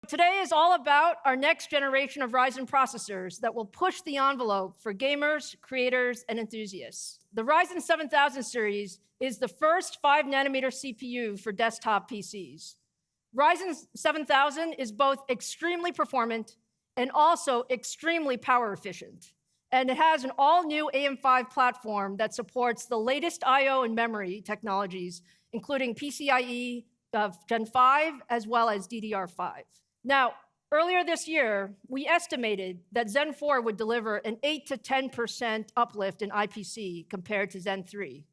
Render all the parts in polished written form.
Today is all about our next generation of Ryzen processors that will push the envelope for gamers, creators, and enthusiasts. The Ryzen 7000 series is the first 5-nanometer CPU for desktop PCs. Ryzen 7000 is both extremely performant and also extremely power efficient. And it has an all-new AM5 platform that supports the latest I/O and memory technologies, including PCIe Gen 5 as well as DDR5. Now, earlier this year, we estimated that Zen 4 would deliver an 8 to 10% uplift in IPC compared to Zen 3.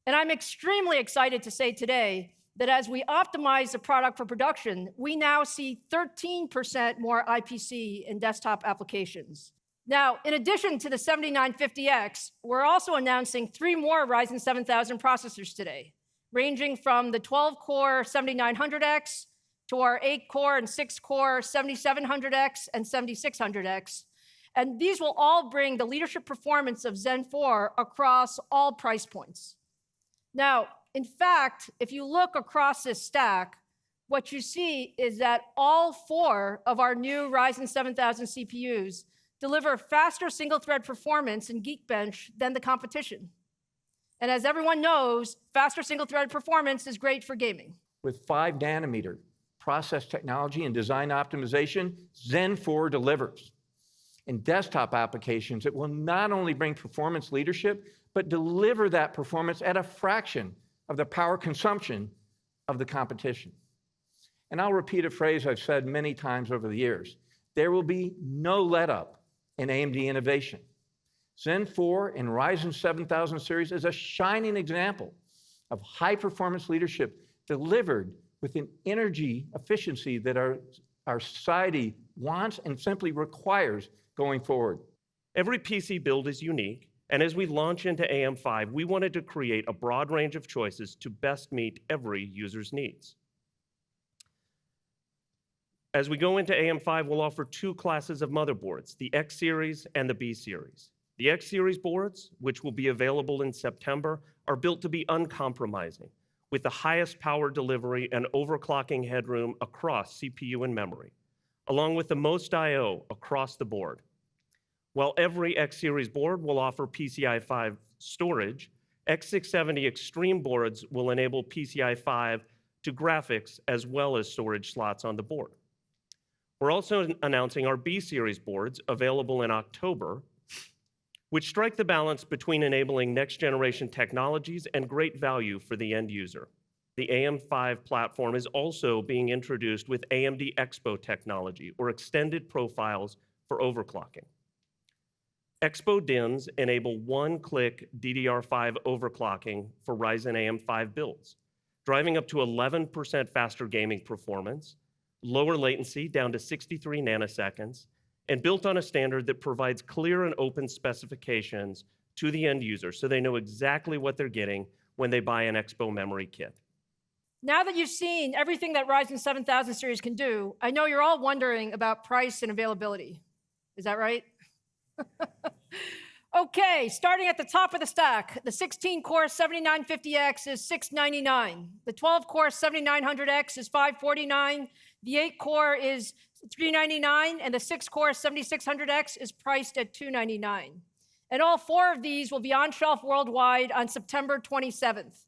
And I'm extremely excited to say today that as we optimize the product for production, we now see 13% more IPC in desktop applications. Now, in addition to the 7950X, we're also announcing 3 more Ryzen 7000 processors today, ranging from the 12-core 7900X to our 8-core and 6-core 7700X and 7600X. And these will all bring the leadership performance of Zen 4 across all price points. Now, in fact, if you look across this stack, what you see is that all 4 of our new Ryzen 7000 CPUs deliver faster single-thread performance in Geekbench than the competition. And as everyone knows, faster single-thread performance is great for gaming. With 5-nanometer process technology and design optimization, Zen 4 delivers. In desktop applications, it will not only bring performance leadership, but deliver that performance at a fraction of the power consumption of the competition. And I'll repeat a phrase I've said many times over the years. There will be no let-up in AMD innovation. Zen 4 and Ryzen 7000 series is a shining example of high-performance leadership delivered with an energy efficiency that our society wants and simply requires going forward. Every PC build is unique, and as we launch into AM5, we wanted to create a broad range of choices to best meet every user's needs. As we go into AM5, we'll offer 2 classes of motherboards, the X series and the B series. The X series boards, which will be available in September, are built to be uncompromising, with the highest power delivery and overclocking headroom across CPU and memory, along with the most I/O across the board. While every X series board will offer PCIe 5 storage, X670 Extreme boards will enable PCIe 5 to graphics as well as storage slots on the board. We're also announcing our B series boards available in October, which strike the balance between enabling next-generation technologies and great value for the end user. The AM5 platform is also being introduced with AMD Expo technology, or extended profiles for overclocking. Expo DIMMs enable one-click DDR5 overclocking for Ryzen AM5 builds, driving up to 11% faster gaming performance, lower latency down to 63 nanoseconds, and built on a standard that provides clear and open specifications to the end user so they know exactly what they're getting when they buy an Expo memory kit. Now that you've seen everything that Ryzen 7000 series can do, I know you're all wondering about price and availability. Is that right? Okay, starting at the top of the stack, the 16-core 7950X is $699. The 12-core 7900X is $549. The 8-core is $399, and the 6-core 7600X is priced at $299. And all 4 of these will be on shelf worldwide on September 27th.